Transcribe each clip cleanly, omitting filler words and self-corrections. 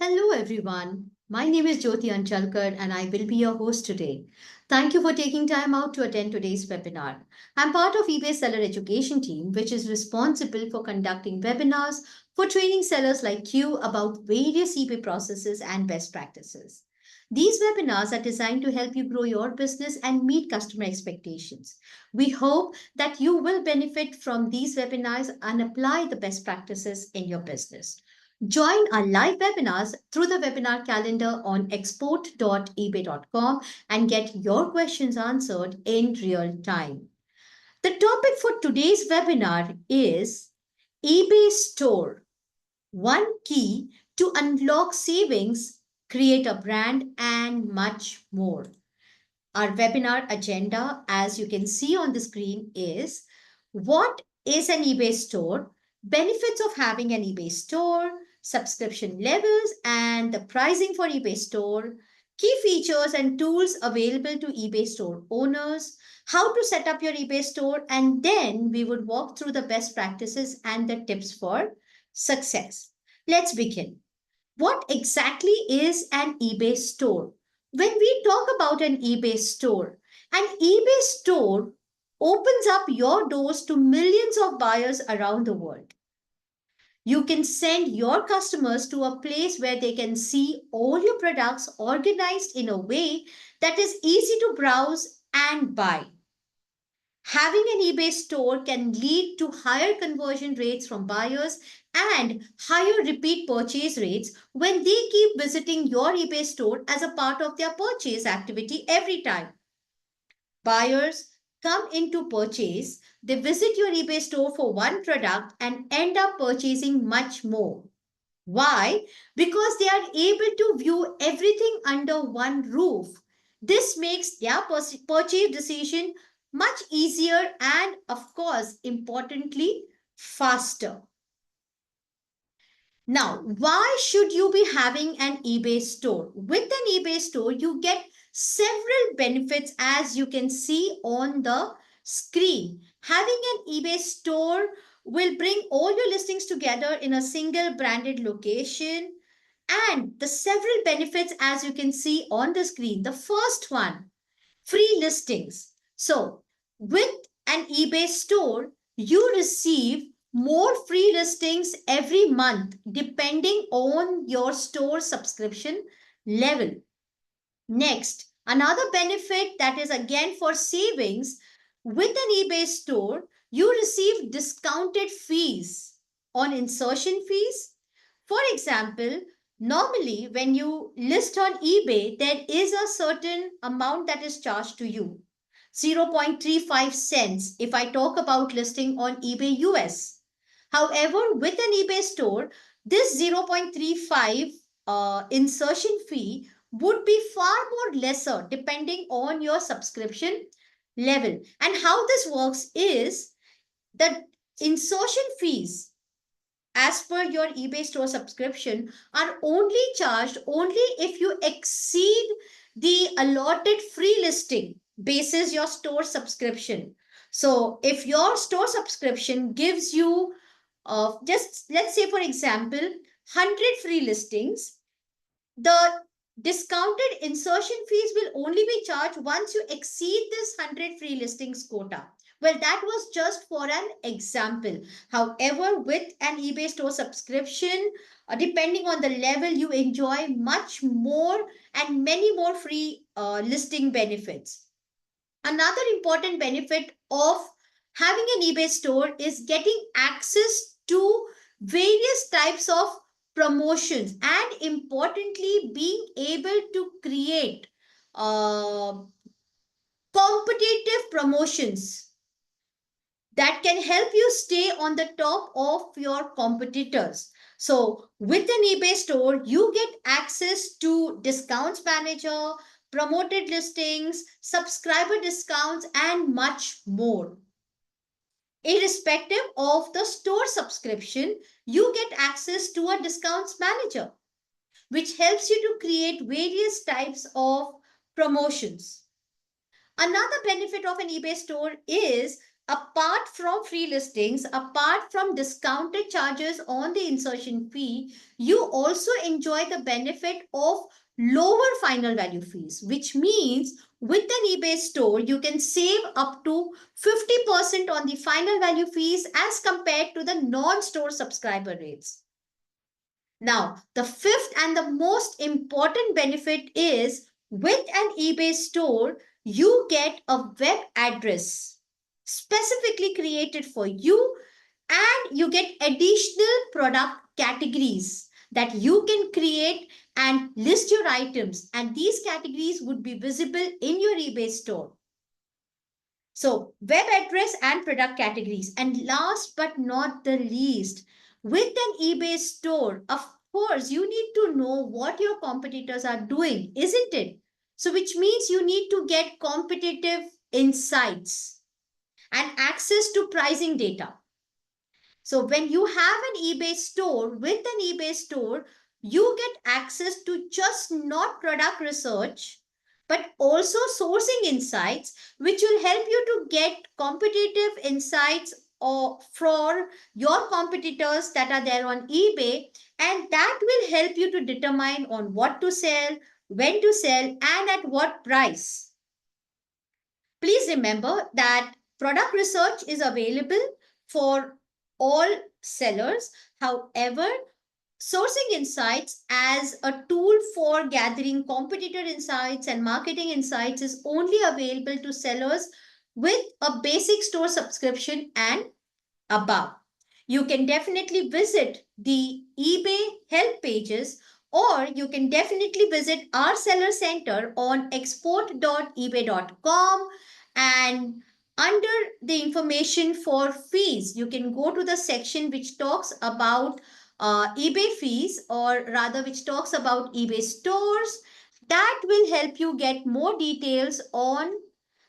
Hello, everyone. My name is Jyoti Anchalkar, and I will be your host today. Thank you for taking time out to attend today's webinar. I'm part of eBay Seller Education team, which is responsible for conducting webinars for training sellers like you about various eBay processes and best practices. These webinars are designed to help you grow your business and meet customer expectations. We hope that you will benefit from these webinars and apply the best practices in your business. Join our live webinars through the webinar calendar on export.ebay.com and get your questions answered in real time. The topic for today's webinar is eBay Store, one key to unlock savings, create a brand, and much more. Our webinar agenda, as you can see on the screen, is what is an eBay store, benefits of having an eBay store, subscription levels, and the pricing for eBay store, key features and tools available to eBay store owners, how to set up your eBay store, and then we would walk through the best practices and the tips for success. Let's begin. What exactly is an eBay store? When we talk about an eBay store opens up your doors to millions of buyers around the world. You can send your customers to a place where they can see all your products organized in a way that is easy to browse and buy. Having an eBay store can lead to higher conversion rates from buyers and higher repeat purchase rates when they keep visiting your eBay store as a part of their purchase activity every time. Buyers come into purchase, they visit your eBay store for one product and end up purchasing much more. Why? Because they are able to view everything under one roof. This makes their purchase decision much easier and, of course, importantly, faster. Now, why should you be having an eBay store? With an eBay store, you get several benefits as you can see on the screen. Having an eBay store will bring all your listings together in a single branded location. And the several benefits as you can see on the screen. The first one, free listings. So, with an eBay store, you receive more free listings every month depending on your store subscription level. Next, another benefit that is again for savings with an eBay store, you receive discounted fees on insertion fees. For example, normally when you list on eBay, there is a certain amount that is charged to you. 0.35 cents if I talk about listing on eBay US. However, with an eBay store, this 0.35 insertion fee would be far more lesser depending on your subscription level. And how this works is that insertion fees as per your eBay store subscription are only charged only if you exceed the allotted free listing basis your store subscription. So if your store subscription gives you just let's say for example 100 free listings, the discounted insertion fees will only be charged once you exceed this 100 free listings quota. Well, that was just for an example. However, with an eBay store subscription, depending on the level, you enjoy much more and many more free listing benefits. Another important benefit of having an eBay store is getting access to various types of promotions and importantly being able to create uh, competitive promotions that can help you stay on the top of your competitors. So with an eBay store, you get access to discounts manager, promoted listings, subscriber discounts, and much more. Irrespective of the store subscription, you get access to a discounts manager, which helps you to create various types of promotions. Another benefit of an eBay store is apart from free listings, apart from discounted charges on the insertion fee, you also enjoy the benefit of lower final value fees, which means with an eBay store, you can save up to 50% on the final value fees as compared to the non-store subscriber rates. Now, the fifth and the most important benefit is with an eBay store, you get a web address specifically created for you, and you get additional product categories that you can create and list your items, and these categories would be visible in your eBay store. So, web address and product categories. And last but not the least, with an eBay store, of course, you need to know what your competitors are doing, isn't it? So, which means you need to get competitive insights and access to pricing data. So when you have an eBay store, with an eBay store, you get access to just not product research, but also sourcing insights, which will help you to get competitive insights or for your competitors that are there on eBay. And that will help you to determine on what to sell, when to sell, and at what price. Please remember that product research is available for all sellers. However, sourcing insights as a tool for gathering competitor insights and marketing insights is only available to sellers with a basic store subscription and above. You can definitely visit the eBay help pages, or you can definitely visit our seller center on export.ebay.com, and under the information for fees, you can go to the section which talks about eBay fees, or rather which talks about eBay stores. That will help you get more details on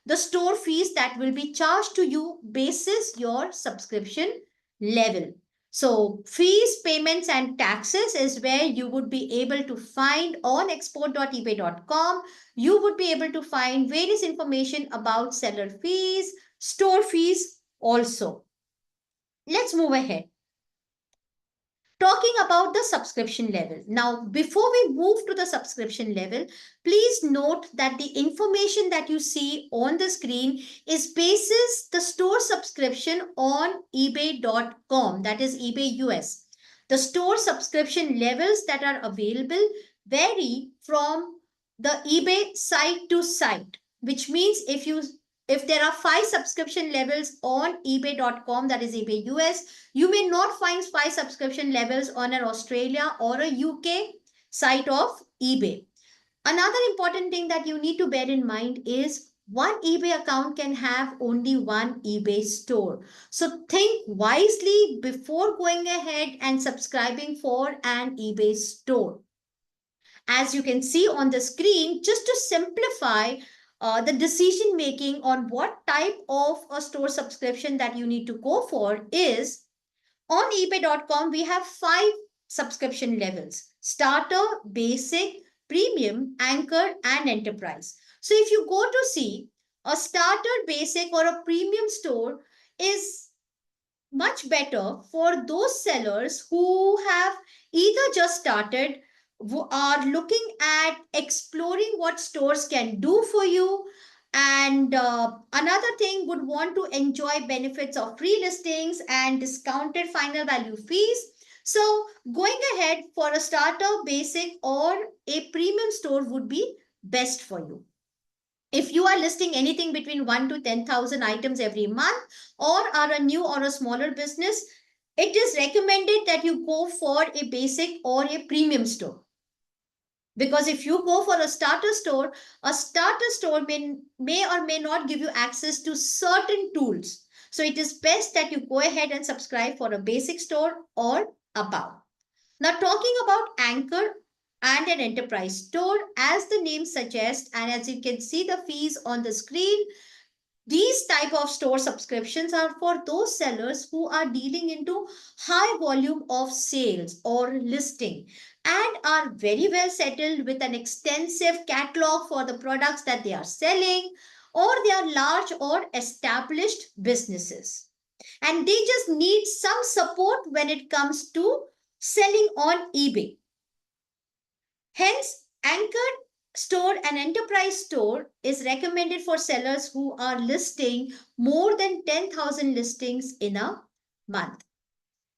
the store fees that will be charged to you basis your subscription level. So fees, payments, and taxes is where you would be able to find on export.ebay.com. You would be able to find various information about seller fees, store fees also. Let's move ahead. Talking about the subscription level. Now, before we move to the subscription level, please note that the information that you see on the screen is basis the store subscription on ebay.com, that is eBay US. The store subscription levels that are available vary from the eBay site to site, which means if there are 5 subscription levels on ebay.com, that is eBay US, you may not find 5 subscription levels on an Australia or a UK site of eBay. Another important thing that you need to bear in mind is one eBay account can have only one eBay store. So think wisely before going ahead and subscribing for an eBay store. As you can see on the screen, just to simplify the decision making on what type of a store subscription that you need to go for is, on ebay.com, we have 5 subscription levels: starter, basic, premium, anchor, and enterprise. So if you go to see a starter, basic, or a premium store is much better for those sellers who have either just started, who are looking at exploring what stores can do for you, and another thing would want to enjoy benefits of free listings and discounted final value fees. So going ahead for a starter, basic, or a premium store would be best for you. If you are listing anything between 1 to 10,000 items every month, or are a new or a smaller business, it is recommended that you go for a basic or a premium store. Because if you go for a starter store may or may not give you access to certain tools. So it is best that you go ahead and subscribe for a basic store or above. Now, talking about Anchor and an enterprise store, as the name suggests, and as you can see the fees on the screen, these type of store subscriptions are for those sellers who are dealing into high volume of sales or listing and are very well settled with an extensive catalog for the products that they are selling, or they are large or established businesses. And they just need some support when it comes to selling on eBay. Hence, anchored store and enterprise store is recommended for sellers who are listing more than 10,000 listings in a month.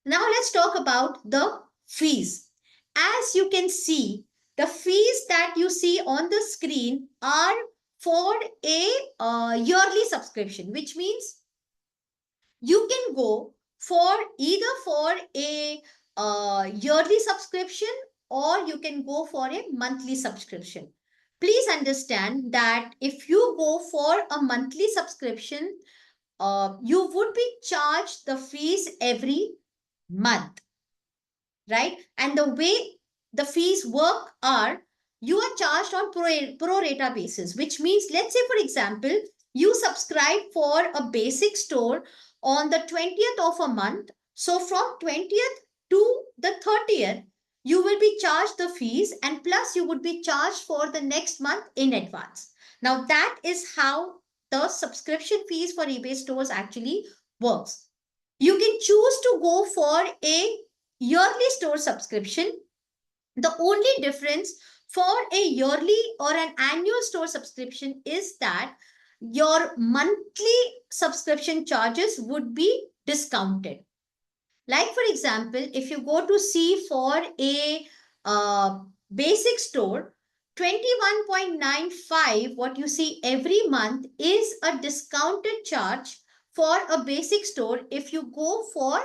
Now let's talk about the fees. As you can see, the fees that you see on the screen are for a yearly subscription, which means you can go for either for a yearly subscription or you can go for a monthly subscription. Please understand that if you go for a monthly subscription, you would be charged the fees every month, right? And the way the fees work are, you are charged on pro rata basis, which means, let's say, for example, you subscribe for a basic store on the 20th of a month. So from 20th to the 30th, you will be charged the fees, and plus you would be charged for the next month in advance. Now that is how the subscription fees for eBay stores actually works. You can choose to go for a yearly store subscription. The only difference for a yearly or an annual store subscription is that your monthly subscription charges would be discounted. Like, for example, if you go to see for a basic store, 21.95, what you see every month is a discounted charge for a basic store if you go for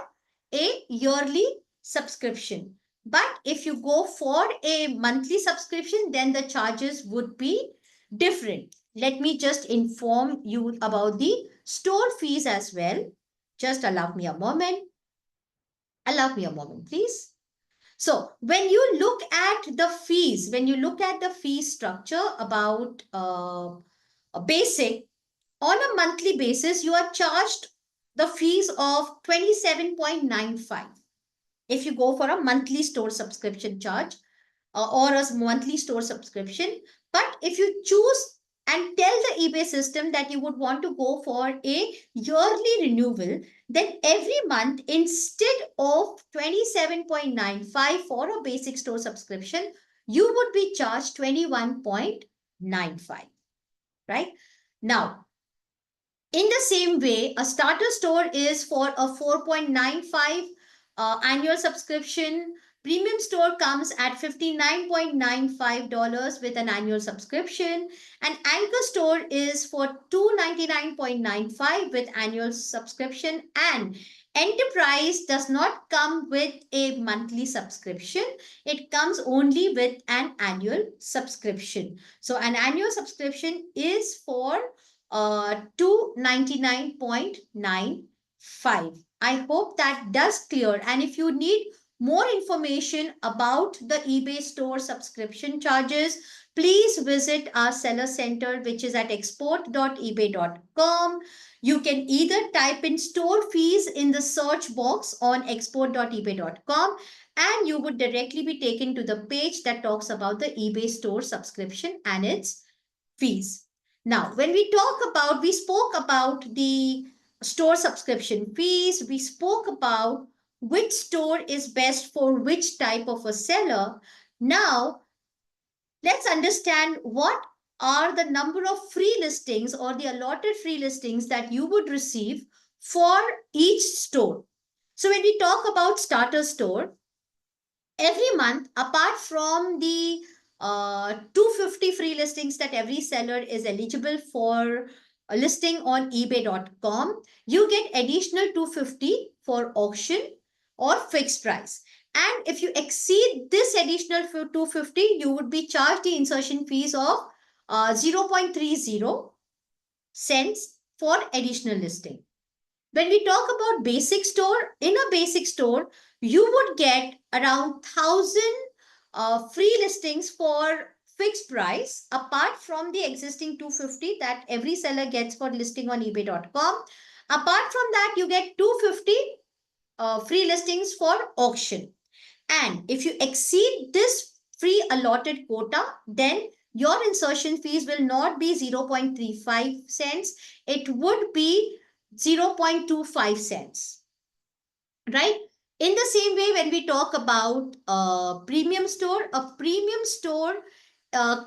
a yearly subscription. But if you go for a monthly subscription, then the charges would be different. Let me just inform you about the store fees as well. Just allow me a moment. Allow me a moment, please. So when you look at the fees, when you look at the fee structure about a basic, on a monthly basis, you are charged the fees of 27.95 if you go for a monthly store subscription charge or a monthly store subscription. But if you choose and tell the eBay system that you would want to go for a yearly renewal, then every month, instead of 27.95 for a basic store subscription, you would be charged 21.95, right? Now, in the same way, a starter store is for a 4.95 annual subscription. Premium store comes at $59.95 with an annual subscription. An anchor store is for $299.95 with annual subscription. And enterprise does not come with a monthly subscription. It comes only with an annual subscription. So an annual subscription is for 299.95. I hope that does clear. And if you need more information about the eBay store subscription charges, please visit our seller center, which is at export.ebay.com. You can either type in store fees in the search box on export.ebay.com, and you would directly be taken to the page that talks about the eBay store subscription and its fees. Now, when we spoke about the store subscription fees, we spoke about which store is best for which type of a seller. Now, let's understand what are the number of free listings or the allotted free listings that you would receive for each store. So when we talk about starter store, every month, apart from the 250 free listings that every seller is eligible for a listing on ebay.com, you get additional 250 for auction or fixed price. And if you exceed this additional 250, you would be charged the insertion fees of 0.30 cents for additional listing. When we talk about basic store, in a basic store, you would get around 1,000 free listings for fixed price, apart from the existing 250 that every seller gets for listing on ebay.com. Apart from that, you get 250 free listings for auction. And if you exceed this free allotted quota, then your insertion fees will not be 0.35 cents. It would be 0.25 cents, right? In the same way, when we talk about a premium store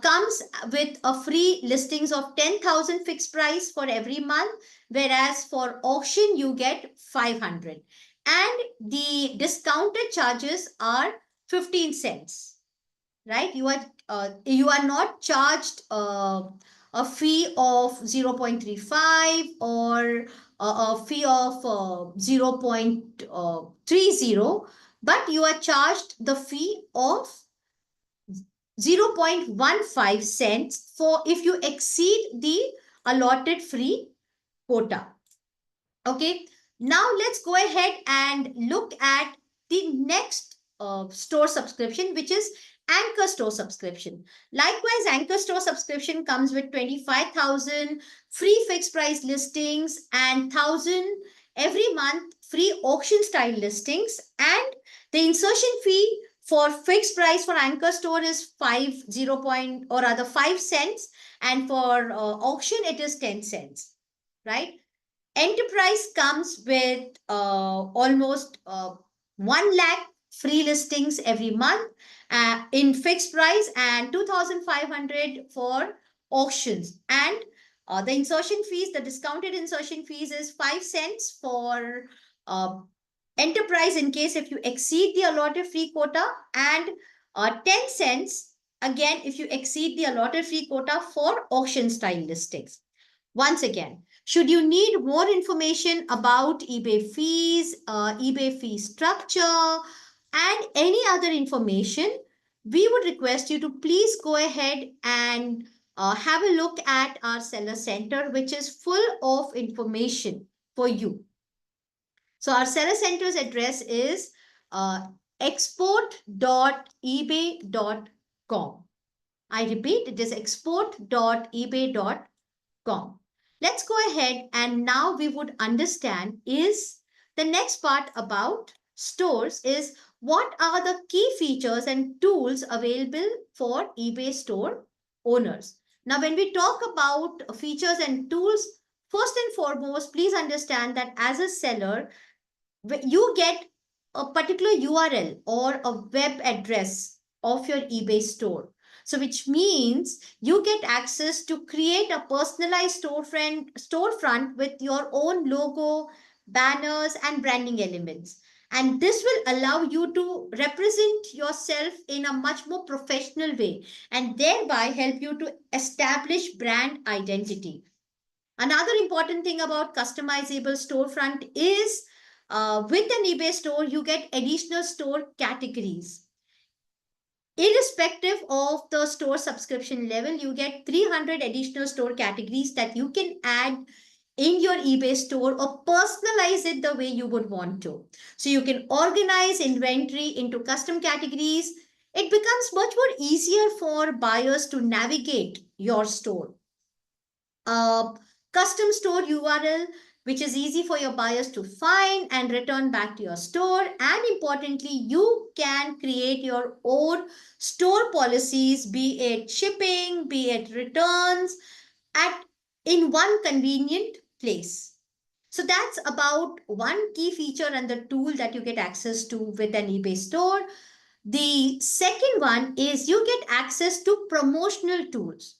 comes with a free listings of 10,000 fixed price for every month, whereas for auction you get 500, and the discounted charges are 15 cents, right? You are not charged a fee of 0.35 or a fee of 0.30, but you are charged the fee of 0.15 cents for if you exceed the allotted free quota. Okay, now let's go ahead and look at the next store subscription, which is Anchor Store subscription. Likewise, Anchor Store subscription comes with 25,000 free fixed price listings and 1,000 every month free auction style listings. And the insertion fee for fixed price for Anchor Store is 5 cents, and for auction it is 10 cents, right? Enterprise comes with almost 1 lakh free listings every month in fixed price and 2,500 for auctions. And the insertion fees, the discounted insertion fees is 5 cents for uh, enterprise in case if you exceed the allotted free quota, and 10 cents again if you exceed the allotted free quota for auction style listings. Once again, should you need more information about eBay fees, eBay fee structure, and any other information, we would request you to please go ahead and have a look at our seller center, which is full of information for you. So our seller center's address is export.ebay.com. I repeat, it is export.ebay.com. Let's go ahead and now we would understand is the next part about stores is what are the key features and tools available for eBay store owners. Now, when we talk about features and tools, first and foremost, please understand that as a seller, you get a particular URL or a web address of your eBay store. So which means you get access to create a personalized storefront with your own logo, banners, and branding elements. And this will allow you to represent yourself in a much more professional way and thereby help you to establish brand identity. Another important thing about customizable storefront is with an eBay store, you get additional store categories. Irrespective of the store subscription level, you get 300 additional store categories that you can add in your eBay store or personalize it the way you would want to. So you can organize inventory into custom categories. It becomes much more easier for buyers to navigate your store. Custom store URL, which is easy for your buyers to find and return back to your store. And importantly, you can create your own store policies, be it shipping, be it returns, at in one convenient place. So that's about one key feature and the tool that you get access to with an eBay store. The second one is you get access to promotional tools.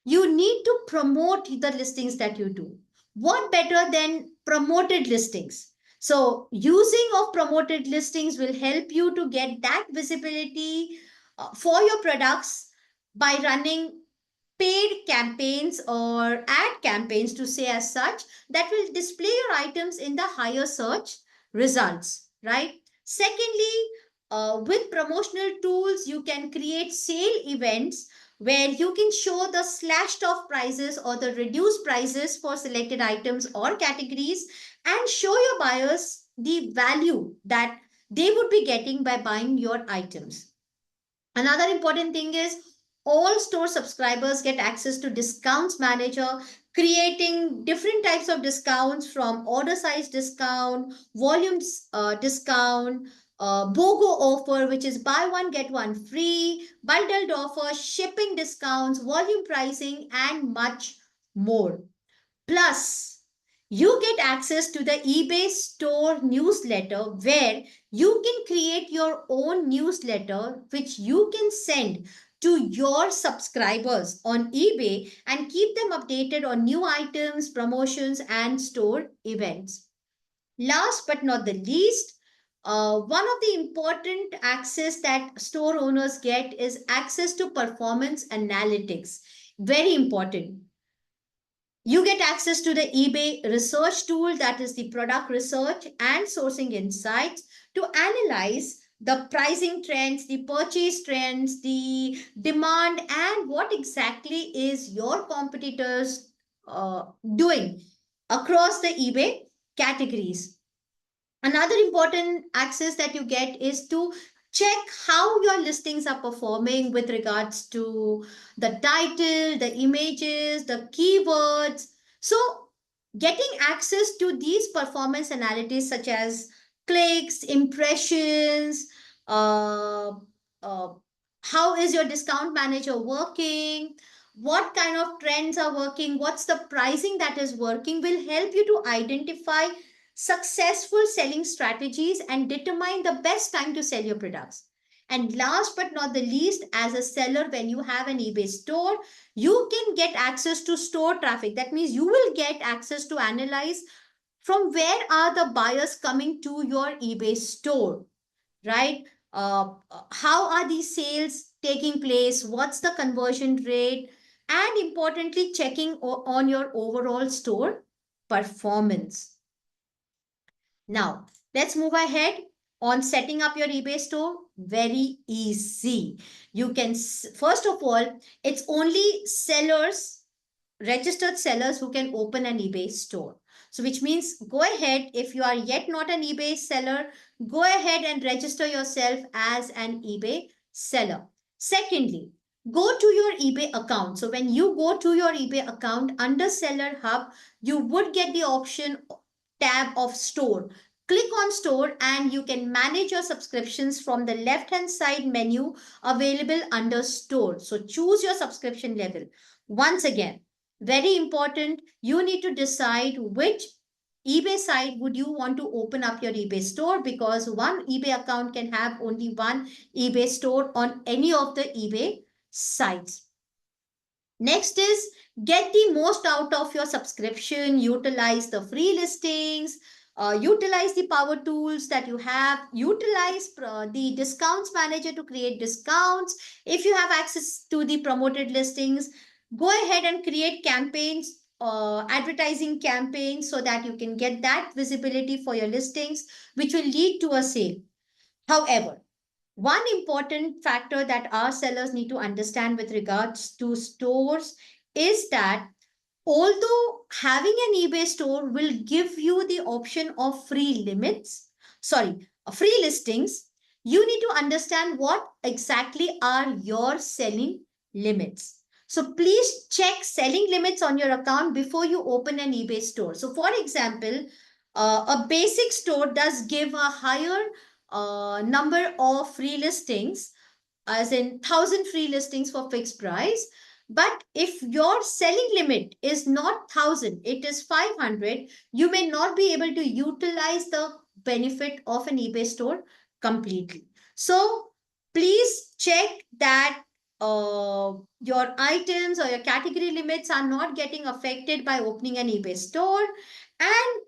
You need to promote the listings that you do. What better than promoted listings? So using of promoted listings will help you to get that visibility for your products by running paid campaigns or ad campaigns, to say as such, that will display your items in the higher search results, right? Secondly, with promotional tools, you can create sale events where you can show the slashed off prices or the reduced prices for selected items or categories and show your buyers the value that they would be getting by buying your items. Another important thing is all store subscribers get access to discounts manager, creating different types of discounts from order size discount, volumes discount, BOGO offer, which is buy one, get one free, bundled offer, shipping discounts, volume pricing, and much more. Plus, you get access to the eBay store newsletter where you can create your own newsletter, which you can send to your subscribers on eBay and keep them updated on new items, promotions, and store events. Last but not the least, one of the important access that store owners get is access to performance analytics. Very important. You get access to the eBay research tool, that is the product research and sourcing insights, to analyze the pricing trends, the purchase trends, the demand, and what exactly is your competitors doing across the eBay categories. Another important access that you get is to check how your listings are performing with regards to the title, the images, the keywords. So, getting access to these performance analytics such as clicks, impressions, uh, uh, how is your discount manager working, what kind of trends are working, what's the pricing that is working, will help you to identify successful selling strategies and determine the best time to sell your products. And last but not the least, as a seller, when you have an eBay store, you can get access to store traffic. That means you will get access to analyze from where are the buyers coming to your eBay store, right? How are these sales taking place? What's the conversion rate? And importantly, checking on your overall store performance. Now, let's move ahead on setting up your eBay store. Very easy. You can, first of all, it's only sellers, registered sellers who can open an eBay store. So, which means go ahead, if you are yet not an eBay seller, go ahead and register yourself as an eBay seller. Secondly, go to your eBay account. So, when you go to your eBay account under Seller Hub, you would get the option tab of store. Click on store and you can manage your subscriptions from the left hand side menu available under store. So choose your subscription level. Once again, very important, you need to decide which eBay site would you want to open up your eBay store, because one eBay account can have only one eBay store on any of the eBay sites. Next is get the most out of your subscription, utilize the free listings, utilize the power tools that you have, utilize the discounts manager to create discounts. If you have access to the promoted listings, go ahead and create campaigns, advertising campaigns, so that you can get that visibility for your listings, which will lead to a sale. However, one important factor that our sellers need to understand with regards to stores is that although having an eBay store will give you the option of free listings, you need to understand what exactly are your selling limits. So please check selling limits on your account before you open an eBay store. So for example, a basic store does give a higher number of free listings, as in 1,000 free listings for fixed price. But if your selling limit is not 1,000, it is 500, you may not be able to utilize the benefit of an eBay store completely. So please check that your items or your category limits are not getting affected by opening an eBay store, and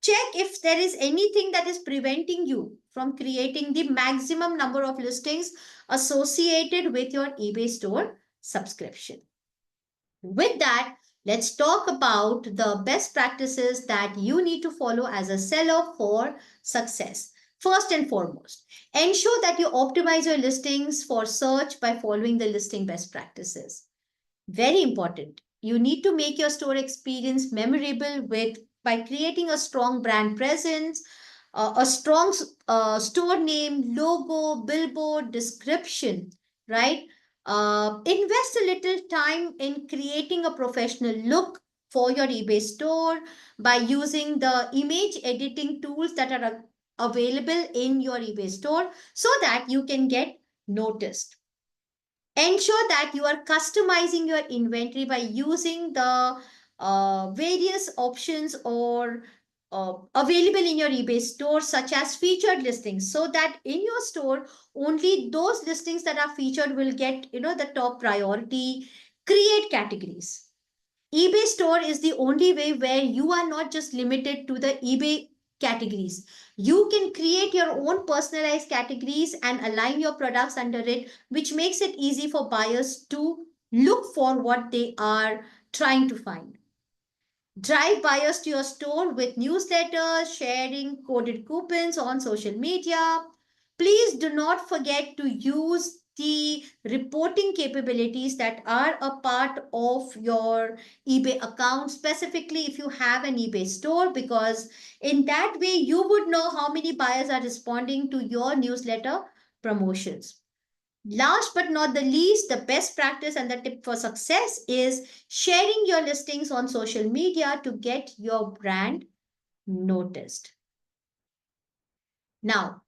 check if there is anything that is preventing you from creating the maximum number of listings associated with your eBay store subscription. With that, let's talk about the best practices that you need to follow as a seller for success. First and foremost, ensure that you optimize your listings for search by following the listing best practices. Very important. You need to make your store experience memorable with by creating a strong brand presence, a strong store name, logo, billboard, description, right? Invest a little time in creating a professional look for your eBay store by using the image editing tools that are available in your eBay store so that you can get noticed. Ensure that you are customizing your inventory by using the various options or available in your eBay store, such as featured listings, so that in your store only those listings that are featured will get the top priority. Create categories. eBay store is the only way where you are not just limited to the eBay categories. You can create your own personalized categories and align your products under it, which makes it easy for buyers to look for what they are trying to find. Drive buyers to your store with newsletters, sharing coded coupons on social media. Please do not forget to use the reporting capabilities that are a part of your eBay account, specifically if you have an eBay store, because in that way you would know how many buyers are responding to your newsletter promotions. Last but not the least, the best practice and the tip for success is sharing your listings on social media to get your brand noticed. Now,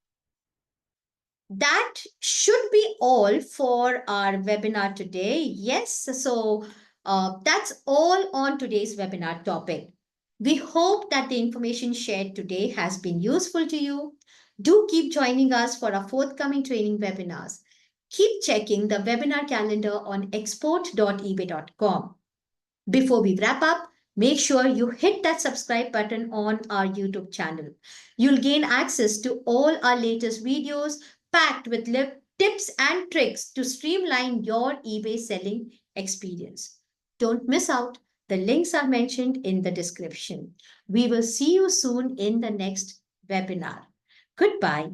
that should be all for our webinar today. Yes, so that's all on today's webinar topic. We hope that the information shared today has been useful to you. Do keep joining us for our forthcoming training webinars. Keep checking the webinar calendar on export.ebay.com. Before we wrap up, make sure you hit that subscribe button on our YouTube channel. You'll gain access to all our latest videos packed with tips and tricks to streamline your eBay selling experience. Don't miss out. The links are mentioned in the description. We will see you soon in the next webinar. Goodbye.